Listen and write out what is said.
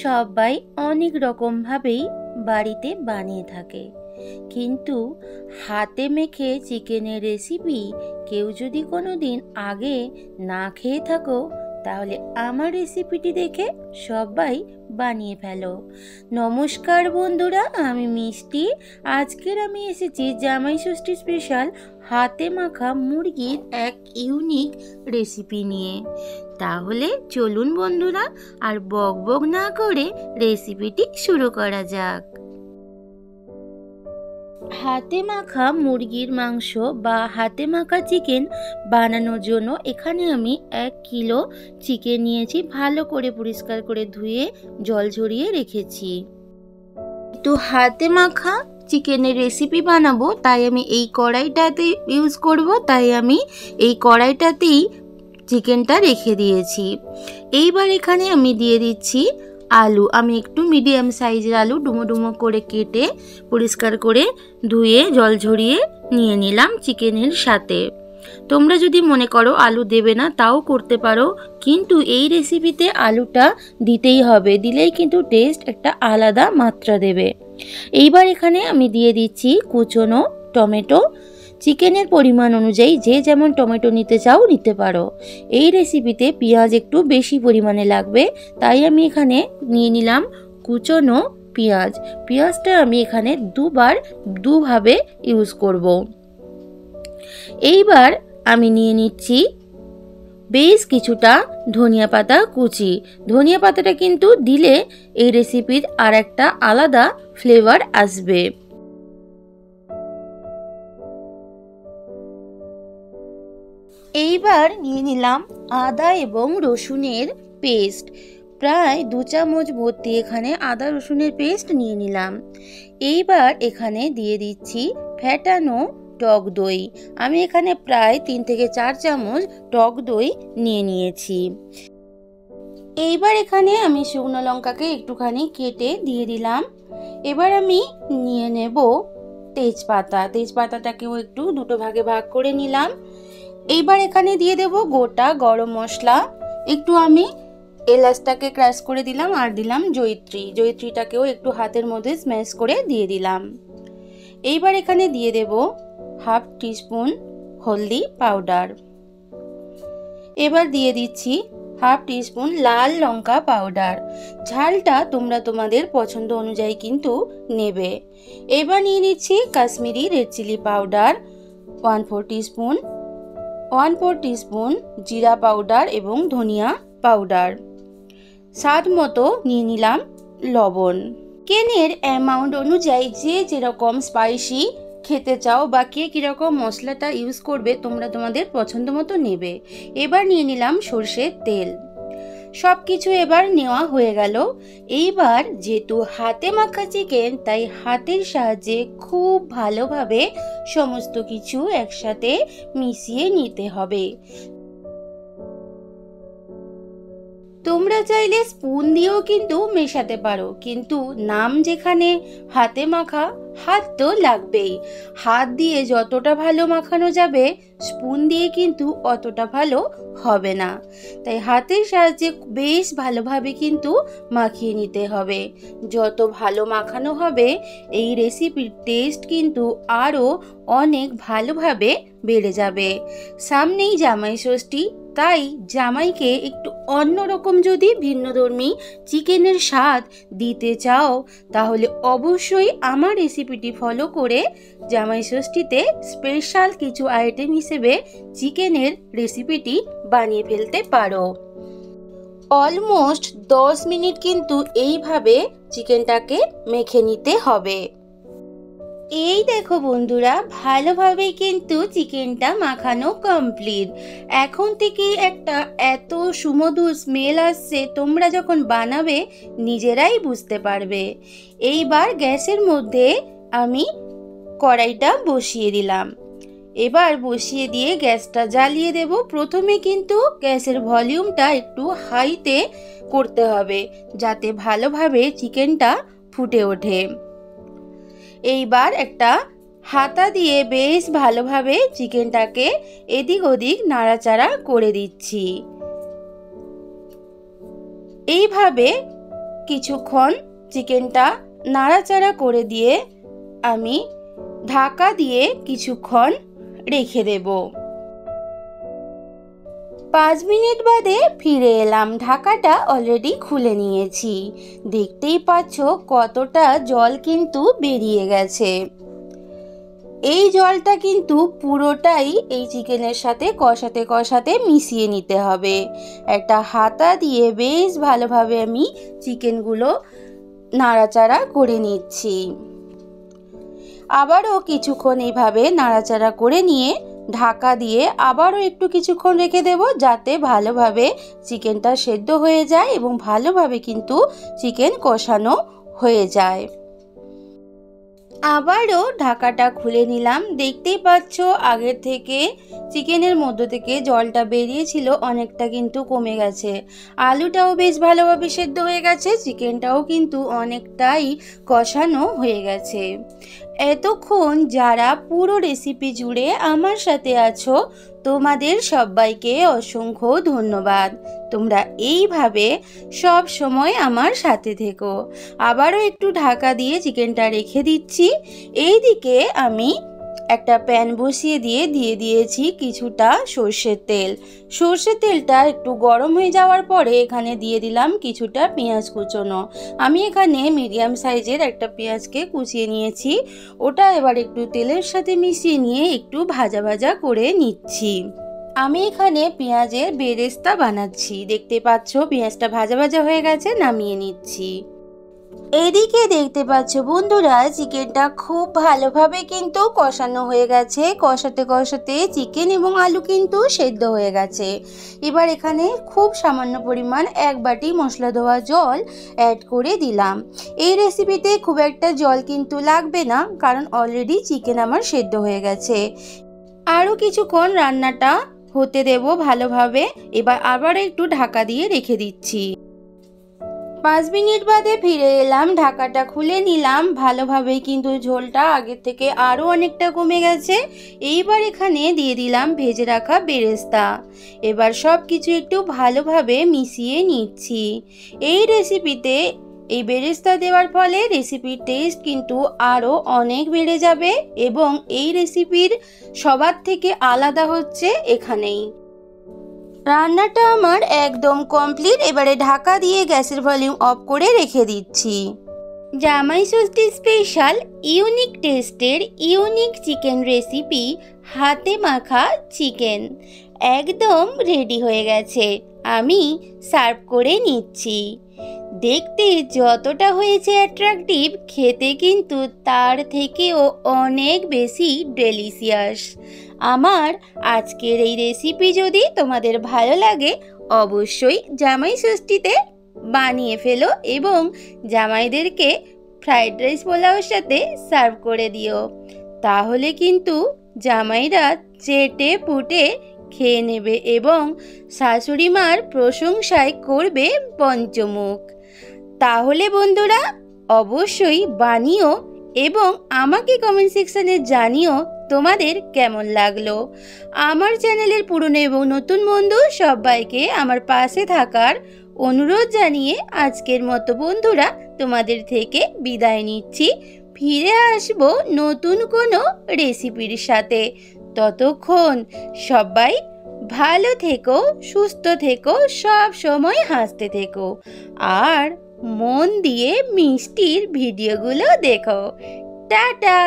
সবাই অনেক রকমভাবেই বাড়িতে বানিয়ে থাকে, কিন্তু হাতে মেখে চিকেনের রেসিপি কেউ যদি কোনোদিন আগে না খেয়ে থাকো, তাহলে আমার রেসিপিটি দেখে সবাই বানিয়ে ফেলো। নমস্কার বন্ধুরা, আমি মিষ্টি। আজকের আমি এসেছি জামাই ষষ্ঠী স্পেশাল হাতে মাখা মুরগির এক ইউনিক রেসিপি নিয়ে। তাহলে চলুন বন্ধুরা, আর বক বক না করে রেসিপিটি শুরু করা যাক। হাতে মাখা মুরগির মাংস বা হাতে মাখা চিকেন বানানোর জন্য এখানে আমি 1 কিলো চিকেন নিয়েছি। ভালো করে পরিষ্কার করে ধুয়ে জল ঝরিয়ে রেখেছি। তো হাতে মাখা চিকেনের রেসিপি বানাবো, তাই আমি এই কড়াইটাতে ইউজ করব, তাই আমি এই কড়াইটাতেই চিকেনটা রেখে দিয়েছি। এইবার এখানে আমি দিয়ে দিচ্ছি আলু। আমি একটু মিডিয়াম সাইজের আলু ডুমো ডুমো করে কেটে পরিষ্কার করে ধুয়ে জল ঝরিয়ে নিয়ে নিলাম চিকেনের সাথে। তোমরা যদি মনে করো আলু দেবে না, তাও করতে পারো, কিন্তু এই রেসিপিতে আলুটা দিতেই হবে, দিলেই কিন্তু টেস্ট একটা আলাদা মাত্রা দেবে। এইবার এখানে আমি দিয়ে দিচ্ছি কুচনো টমেটো। চিকেনের পরিমাণ অনুযায়ী যে যেমন টমেটো নিতে চাও নিতে পারো। এই রেসিপিতে পেঁয়াজ একটু বেশি পরিমাণে লাগবে, তাই আমি এখানে নিয়ে নিলাম কুচনো পেঁয়াজ। পেঁয়াজটা আমি এখানে দুভাবে ইউজ করব। এইবার আমি নিয়ে নিচ্ছি বেশ কিছুটা ধনিয়া পাতা কুচি। ধনিয়া পাতাটা কিন্তু দিলে এই রেসিপির আর একটা আলাদা ফ্লেভার আসবে। এইবার নিয়ে নিলাম আদা এবং রসুনের পেস্ট। প্রায় 2 চামচ ভর্তি এখানে আদা রসুনের পেস্ট নিয়ে নিলাম। এইবার এখানে দিয়ে দিচ্ছি ফেটানো টক দই। আমি এখানে প্রায় 3 থেকে 4 চামচ টক দই নিয়ে নিয়েছি। এইবার এখানে আমি শুকনো লঙ্কাকে একটুখানি কেটে দিয়ে দিলাম। এবার আমি নিয়ে নেব তেজপাতা। তেজপাতাটাকেও একটু দুটো ভাগে ভাগ করে নিলাম। এইবার এখানে দিয়ে দেব গোটা গরম মশলা। একটু আমি এলাচটাকে ক্রাশ করে দিলাম, আর দিলাম জয়িত্রী। জয়িত্রীটাকেও একটু হাতের মধ্যে স্ম্যাশ করে দিয়ে দিলাম। এইবার এখানে দিয়ে দেব 1/2 টিস্পুন হলদি পাউডার। এবার দিয়ে দিচ্ছি 1/2 টিস্পুন লাল লঙ্কা পাউডার। ঝালটা তোমরা তোমাদের পছন্দ অনুযায়ী কিন্তু নেবে। এবার নিয়ে নিচ্ছি Kashmiri red chilli powder 1/4 teaspoon, 1/4 teaspoon জিরা পাউডার এবং ধনিয়া পাউডার। স্বাদ মতো নিয়ে নিলাম লবণ। চিকেনের অ্যামাউন্ট অনুযায়ী যে যেরকম স্পাইসি খেতে চাও বা কে কীরকম মশলাটা ইউজ করবে তোমরা তোমাদের পছন্দ মতো নেবে। এবার নিয়ে নিলাম সর্ষের তেল। সব কিছু এবার নেওয়া হয়ে গেল। এইবার যেহেতু হাতে মাখা চিকেন, তাই হাতের সাহায্যে খুব ভালোভাবে সমস্ত কিছু একসাথে মিশিয়ে নিতে হবে। তোমরা চাইলে স্পুন দিয়েও কিন্তু মেশাতে পারো, কিন্তু নাম যেখানে হাতে মাখা, হাত তো লাগবেই। হাত দিয়ে যতটা ভালো মাখানো যাবে, স্পুন দিয়ে কিন্তু অতটা ভালো হবে না। তাই হাতের সাহায্যে বেশ ভালোভাবে কিন্তু মাখিয়ে নিতে হবে। যত ভালো মাখানো হবে, এই রেসিপির টেস্ট কিন্তু আরও অনেক ভালোভাবে বেড়ে যাবে। সামনেই জামাই ষষ্ঠী, তাই জামাইকে একটু অন্যরকম যদি ভিন্নধর্মী চিকেনের স্বাদ দিতে চাও, তাহলে অবশ্যই আমার রেসিপিটি ফলো করে জামাই ষষ্ঠীতে স্পেশাল কিছু আইটেম হিসেবে চিকেনের রেসিপিটি বানিয়ে ফেলতে পারো। অলমোস্ট 10 মিনিট কিন্তু এইভাবে চিকেনটাকে মেখে নিতে হবে। এই দেখো বন্ধুরা, ভালোভাবেই কিন্তু চিকেনটা মাখানো কমপ্লিট। এখন থেকে একটা এত সুমধুর স্মেল আসছে, তোমরা যখন বানাবে নিজেরাই বুঝতে পারবে। এইবার গ্যাসের মধ্যে আমি কড়াইটা বসিয়ে দিলাম। এবার বসিয়ে দিয়ে গ্যাসটা জ্বালিয়ে দেব। প্রথমে কিন্তু গ্যাসের ভলিউমটা একটু হাইতে করতে হবে, যাতে ভালোভাবে চিকেনটা ফুটে ওঠে। এইবার একটা হাতা দিয়ে বেশ ভালোভাবে চিকেনটাকে এদিক ওদিক নাড়াচাড়া করে দিচ্ছি। এইভাবে কিছুক্ষণ চিকেনটা নাড়াচাড়া করে দিয়ে আমি ঢাকা দিয়ে কিছুক্ষণ রেখে দেব। 5 মিনিট বাদে ফিরে এলাম। ঢাকাটা অলরেডি খুলে নিয়েছি। দেখতেই পাচ্ছ কতটা জল কিন্তু বেরিয়ে গেছে। এই জলটা কিন্তু পুরোটাই এই চিকেনের সাথে কষাতে কষাতে মিশিয়ে নিতে হবে। একটা হাতা দিয়ে বেশ ভালোভাবে আমি চিকেনগুলো নাড়াচাড়া করে নিচ্ছি। আবারও কিছুক্ষণ এইভাবে নাড়াচাড়া করে নিয়ে ঢাকা দিয়ে আবারও একটু কিছুক্ষণ রেখে দেব, যাতে ভালোভাবে চিকেনটা সেদ্ধ হয়ে যায় এবং ভালোভাবে কিন্তু চিকেন কষানো হয়ে যায়। আবারও ঢাকাটা খুলে নিলাম। দেখতেই পাচ্ছ আগের থেকে চিকেনের মধ্য থেকে জলটা বেরিয়েছিল অনেকটা কিন্তু কমে গেছে। আলুটাও বেশ ভালোভাবে সেদ্ধ হয়ে গেছে, চিকেনটাও কিন্তু অনেকটাই কষানো হয়ে গেছে। এতক্ষণ যারা পুরো রেসিপি জুড়ে আমার সাথে আছো তোমাদের সবাইকে অসংখ্য ধন্যবাদ। তোমরা এইভাবে সব সময় আমার সাথে থেকো। আবারও একটু ঢাকা দিয়ে চিকেনটা রেখে দিচ্ছি। এইদিকে আমি একটা প্যান বসিয়ে দিয়ে দিয়েছি কিছুটা সর্ষের তেল। সর্ষের তেলটা একটু গরম হয়ে যাওয়ার পরে এখানে দিয়ে দিলাম কিছুটা পেঁয়াজ কুচোনো। আমি এখানে মিডিয়াম সাইজের একটা পেঁয়াজকে কুচিয়ে নিয়েছি। ওটা এবার একটু তেলের সাথে মিশিয়ে নিয়ে একটু ভাজা ভাজা করে নিচ্ছি। আমি এখানে পেঁয়াজের বেরেস্তা বানাচ্ছি। দেখতে পাচ্ছ পেঁয়াজটা ভাজা ভাজা হয়ে গেছে, নামিয়ে নিচ্ছি। এদিকে দেখতে পাচ্ছ বন্ধুরা চিকেনটা খুব ভালোভাবে কিন্তু কষানো হয়ে গেছে। কষাতে কষাতে চিকেন এবং আলু কিন্তু সেদ্ধ হয়ে গেছে। এবার এখানে খুব সামান্য পরিমাণ 1 বাটি মশলা ধোয়া জল অ্যাড করে দিলাম। এই রেসিপিতে খুব একটা জল কিন্তু লাগবে না, কারণ অলরেডি চিকেন আমার সেদ্ধ হয়ে গেছে। আরও কিছুক্ষণ রান্নাটা হতে দেব ভালোভাবে। এবার আবার একটু ঢাকা দিয়ে রেখে দিচ্ছি। 5 মিনিট বাদে ফিরে এলাম। ঢাকাটা খুলে নিলাম। ভালোভাবে কিন্তু ঝোলটা আগের থেকে আরও অনেকটা কমে গেছে। এইবার এখানে দিয়ে দিলাম ভেজে রাখা বেরেস্তা। এবার সব কিছু একটু ভালোভাবে মিশিয়ে নিচ্ছি। এই রেসিপিতে এই বেরেস্তা দেওয়ার ফলে রেসিপির টেস্ট কিন্তু আরও অনেক বেড়ে যাবে এবং এই রেসিপির সবার থেকে আলাদা হচ্ছে এখানেই। রান্নাটা আমার একদম কমপ্লিট। এবারে ঢাকা দিয়ে গ্যাসের ভলিউম অফ করে রেখে দিচ্ছি। জামাই ষষ্ঠী স্পেশাল ইউনিক টেস্টের ইউনিক চিকেন রেসিপি হাতে মাখা চিকেন একদম রেডি হয়ে গেছে। আমি সার্ভ করে নিচ্ছি। দেখতে যতটা হয়েছে অ্যাট্রাকটিভ, খেতে কিন্তু তার থেকেও অনেক বেশি ডেলিশিয়াস। আমার আজকের এই রেসিপি যদি তোমাদের ভালো লাগে অবশ্যই জামাই ষষ্ঠীতে বানিয়ে ফেলো এবং জামাইদেরকে ফ্রাইড রাইস পোলাওর সাথে সার্ভ করে দিও। তাহলে কিন্তু জামাইরা চেটে পুটে খেয়ে নেবে এবং শাশুড়ি মার প্রশংসায় করবে পঞ্চমুখ। তাহলে বন্ধুরা অবশ্যই বানিও এবং আমাকে কমেন্ট সেকশনে জানিও তোমাদের কেমন লাগলো। আমার চ্যানেলের পুরনো এবং নতুন বন্ধু সবাইকে আমার পাশে থাকার অনুরোধ জানিয়ে আজকের মতো বন্ধুরা তোমাদের থেকে বিদায় নিচ্ছি। ফিরে আসবো নতুন কোনো রেসিপির সাথে। ততক্ষণ সবাই ভালো থেকো, সুস্থ থেকো, সব সময় হাসতে থেকো আর মন দিয়ে মিষ্টির ভিডিওগুলো দেখো। টাটা।